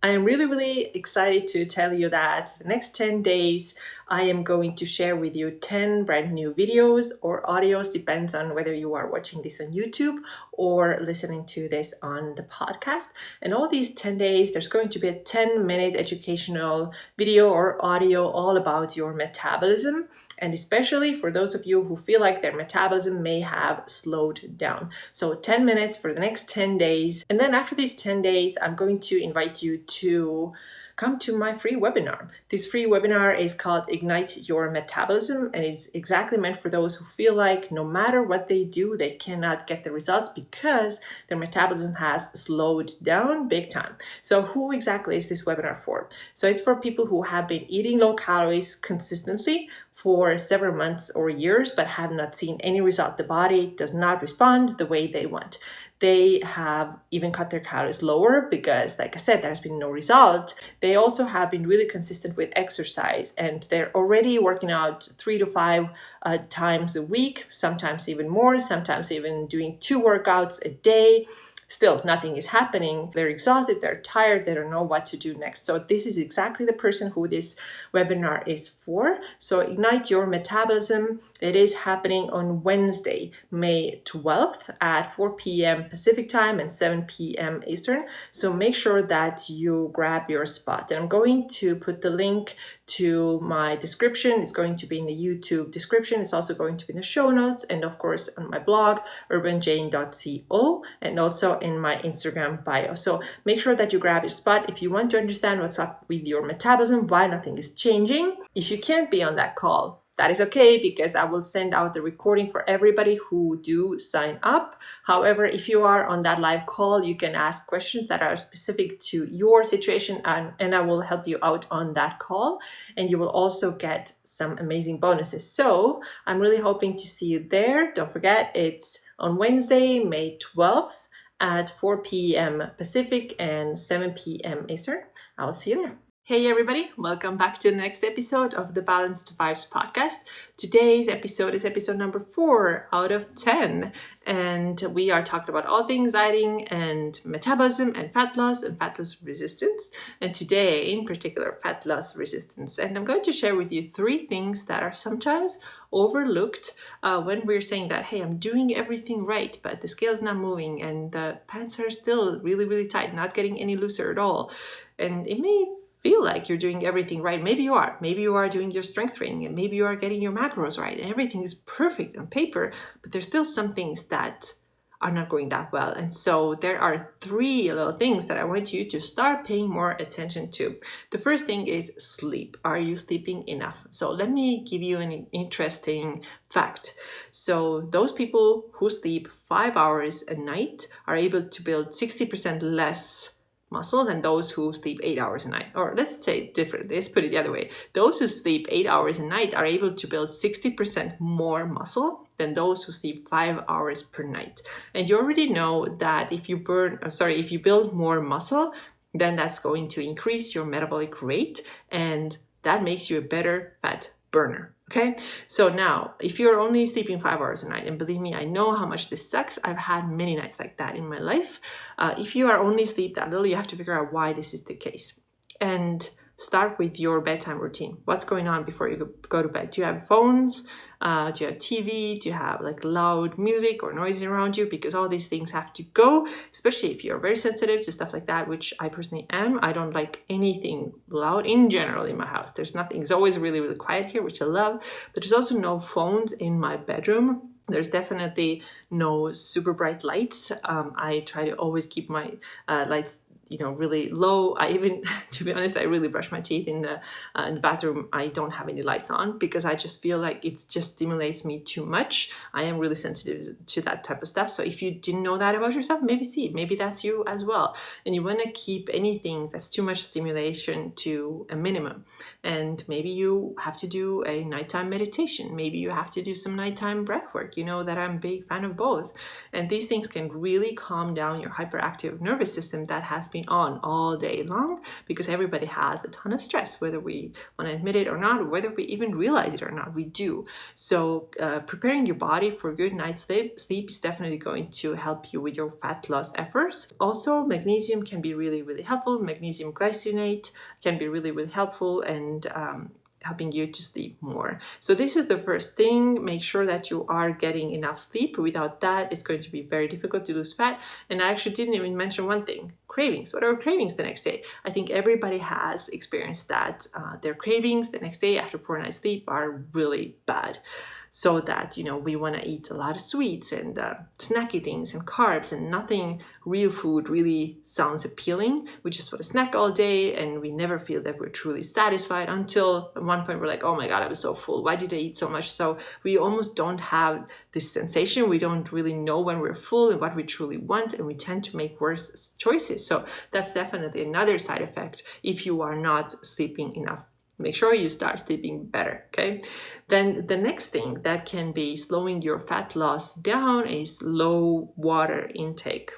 I am really excited to tell you that for the next 10 days, I am going to share with you 10 brand new videos or audios, depends on whether you are watching this on YouTube or listening to this on the podcast. And all these 10 days, there's going to be a 10-minute educational video or audio all about your metabolism. And especially for those of you who feel like their metabolism may have slowed down. So 10 minutes for the next 10 days. And then after these 10 days, I'm going to invite you to come to my free webinar. This free webinar is called Ignite Your Metabolism, and it's exactly meant for those who feel like no matter what they do, they cannot get the results because their metabolism has slowed down big time. So who exactly is this webinar for? So it's for people who have been eating low calories consistently for several months or years, but have not seen any result. The body does not respond the way they want. They have even cut their calories lower because, like I said, there's been no result. They also have been really consistent with exercise, and they're already working out 3 to 5 times a week, sometimes even more, sometimes even doing 2 workouts a day. Still, nothing is happening. They're exhausted, they're tired, they don't know what to do next. So this is exactly the person who this webinar is for. So Ignite Your Metabolism, it is happening on Wednesday, May 12th at 4 p.m. Pacific time and 7 p.m. Eastern. So make sure that you grab your spot. And I'm going to put the link to my description. It's going to be in the YouTube description. It's also going to be in the show notes, and of course on my blog, urbanjane.co, and also in my Instagram bio. So make sure that you grab your spot if you want to understand what's up with your metabolism, why nothing is changing. If you can't be on that call, that is okay, because I will send out the recording for everybody who do sign up. However, if you are on that live call, you can ask questions that are specific to your situation, and I will help you out on that call. And you will also get some amazing bonuses. So I'm really hoping to see you there. Don't forget, it's on Wednesday, May 12th at 4 p.m. Pacific and 7 p.m. Eastern. I'll see you there. Hey everybody, welcome back to the next episode of the Balanced Vibes podcast. Today's episode is episode number 4 out of 10, and we are talking about all things dieting and metabolism and fat loss resistance, and today in particular fat loss resistance. And I'm going to share with you 3 things that are sometimes overlooked when we're saying that, hey, I'm doing everything right, but the scale is not moving and the pants are still really tight, not getting any looser at all. And it may feel like you're doing everything right. Maybe you are. Maybe you are doing your strength training, and maybe you are getting your macros right, and everything is perfect on paper, but there's still some things that are not going that well. And so there are 3 little things that I want you to start paying more attention to. The first thing is sleep. Are you sleeping enough? So let me give you an interesting fact. So those people who sleep 5 hours a night are able to build 60% less muscle than those who sleep 8 hours a night. Or let's say it differently. Let's put it the other way. Those who sleep 8 hours a night are able to build 60% more muscle than those who sleep 5 hours per night. And you already know that if you build more muscle, then that's going to increase your metabolic rate, and that makes you a better fat burner. Okay, so now if you're only sleeping 5 hours a night, and believe me, I know how much this sucks. I've had many nights like that in my life. If you are only sleep that little, you have to figure out why this is the case. And start with your bedtime routine. What's going on before you go to bed? Do you have phones? Do you have TV? Do you have like loud music or noise around you? Because all these things have to go, especially if you're very sensitive to stuff like that, which I personally am. I don't like anything loud in general in my house. There's nothing. It's always really quiet here, which I love. But there's also no phones in my bedroom. There's definitely no super bright lights. I try to always keep my lights really low. I even, to be honest, I really brush my teeth in the bathroom. I don't have any lights on because I just feel like it just stimulates me too much. I am really sensitive to that type of stuff. So if you didn't know that about yourself, maybe that's you as well. And you want to keep anything that's too much stimulation to a minimum. And maybe you have to do a nighttime meditation. Maybe you have to do some nighttime breath work. You know that I'm a big fan of both. And these things can really calm down your hyperactive nervous system that has been remain on all day long, because everybody has a ton of stress, whether we want to admit it or not, or whether we even realize it or not, we do. So preparing your body for a good night's sleep is definitely going to help you with your fat loss efforts. Also, magnesium can be really, really helpful. Magnesium glycinate can be really, really helpful and helping you to sleep more. So this is the first thing. Make sure that you are getting enough sleep. Without that, it's going to be very difficult to lose fat. And I actually didn't even mention one thing: cravings. What are cravings the next day? I think everybody has experienced that. Their cravings the next day after poor night's sleep are really bad. So that, we want to eat a lot of sweets and snacky things and carbs, and nothing real food really sounds appealing. We just want to snack all day, and we never feel that we're truly satisfied until at one point we're like, oh my God, I was so full. Why did I eat so much? So we almost don't have this sensation. We don't really know when we're full and what we truly want, and we tend to make worse choices. So that's definitely another side effect if you are not sleeping enough. Make sure you start sleeping better, okay? Then the next thing that can be slowing your fat loss down is low water intake.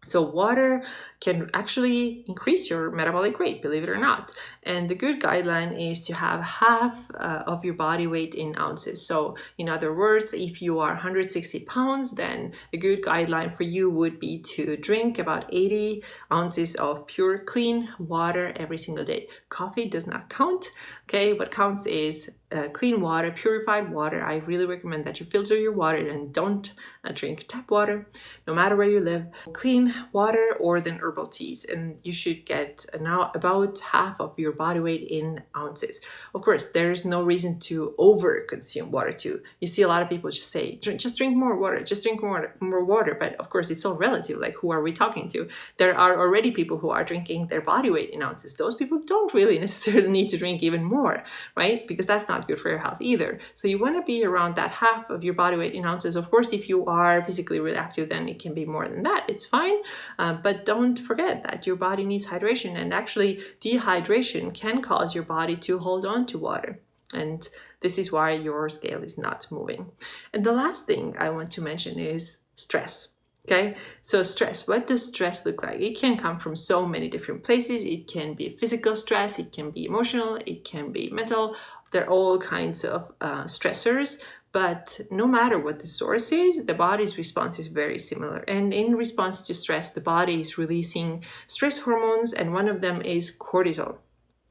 So water can actually increase your metabolic rate, believe it or not. And the good guideline is to have half of your body weight in ounces. So in other words, if you are 160 pounds, then a good guideline for you would be to drink about 80 ounces of pure, clean water every single day. Coffee does not count, okay? What counts is clean water, purified water. I really recommend that you filter your water and don't drink tap water, no matter where you live. Clean water, or then herbal teas, and you should get now about half of your body weight in ounces. Of course, there is no reason to over consume water too. You see a lot of people just say, just drink more water, just drink more water. But of course, it's all relative. Like, who are we talking to? There are already people who are drinking their body weight in ounces. Those people don't really necessarily need to drink even more, right? Because that's not good for your health either. So you want to be around that half of your body weight in ounces. Of course, if you are physically really active, then it can be more than that. It's fine. But don't forget that your body needs hydration, and actually dehydration can cause your body to hold on to water. And this is why your scale is not moving. And the last thing I want to mention is stress. Okay, so stress. What does stress look like? It can come from so many different places. It can be physical stress, it can be emotional, it can be mental. There are all kinds of stressors. But no matter what the source is, the body's response is very similar. And in response to stress, the body is releasing stress hormones, and one of them is cortisol.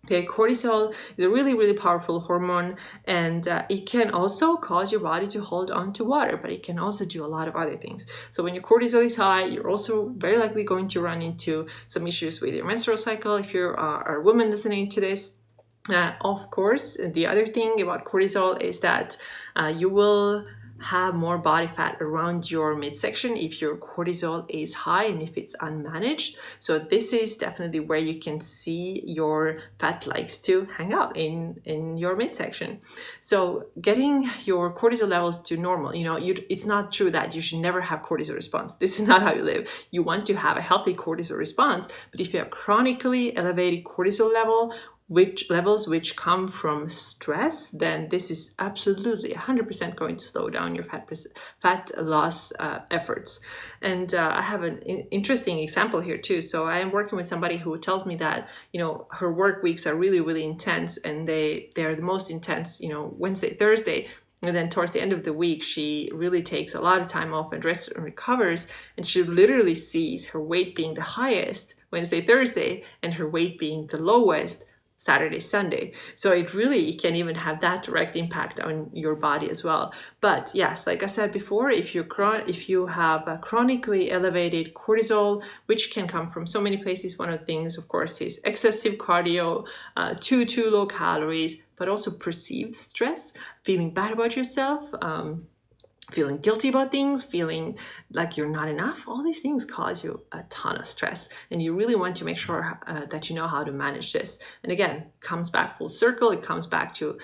Okay, cortisol is a really, really powerful hormone, and it can also cause your body to hold on to water, but it can also do a lot of other things. So when your cortisol is high, you're also very likely going to run into some issues with your menstrual cycle if you are a woman listening to this. Of course, the other thing about cortisol is that you will have more body fat around your midsection if your cortisol is high and if it's unmanaged. So this is definitely where you can see your fat likes to hang out in your midsection. So getting your cortisol levels to normal, it's not true that you should never have cortisol response. This is not how you live. You want to have a healthy cortisol response, but if you have chronically elevated cortisol levels which come from stress, then this is absolutely 100% going to slow down your fat loss efforts. And I have an interesting example here too. So I am working with somebody who tells me that her work weeks are really, really intense, and they're the most intense Wednesday, Thursday. And then towards the end of the week, she really takes a lot of time off and rests and recovers. And she literally sees her weight being the highest Wednesday, Thursday, and her weight being the lowest Saturday, Sunday. So it can even have that direct impact on your body as well. But yes, like I said before, if you have a chronically elevated cortisol, which can come from so many places, one of the things, of course, is excessive cardio, too low calories, but also perceived stress, feeling bad about yourself, feeling guilty about things, feeling like you're not enough. All these things cause you a ton of stress, and you really want to make sure that you know how to manage this. And again, comes back full circle. It comes back to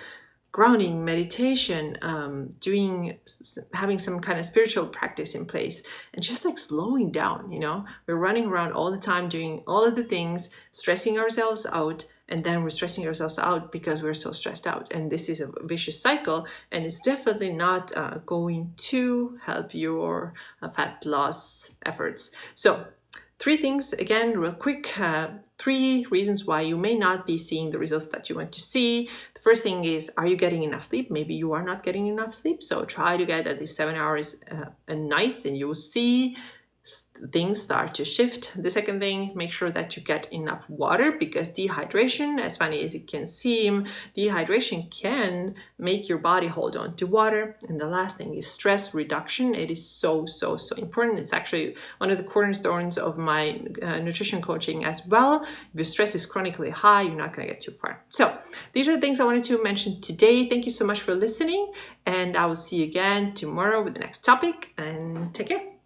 grounding, meditation, having some kind of spiritual practice in place, and just like slowing down. We're running around all the time doing all of the things, stressing ourselves out, and then we're stressing ourselves out because we're so stressed out. And this is a vicious cycle, and it's definitely not going to help your fat loss efforts. So 3 things, again, real quick, 3 reasons why you may not be seeing the results that you want to see. The first thing is, are you getting enough sleep? Maybe you are not getting enough sleep, so try to get at least 7 hours a night, and you will see things start to shift. The second thing, make sure that you get enough water, because dehydration, as funny as it can seem, dehydration can make your body hold on to water. And the last thing is stress reduction. It is so important. It's actually one of the cornerstones of my nutrition coaching as well. If your stress is chronically high, you're not going to get too far. So these are the things I wanted to mention today. Thank you so much for listening, and I will see you again tomorrow with the next topic, and take care.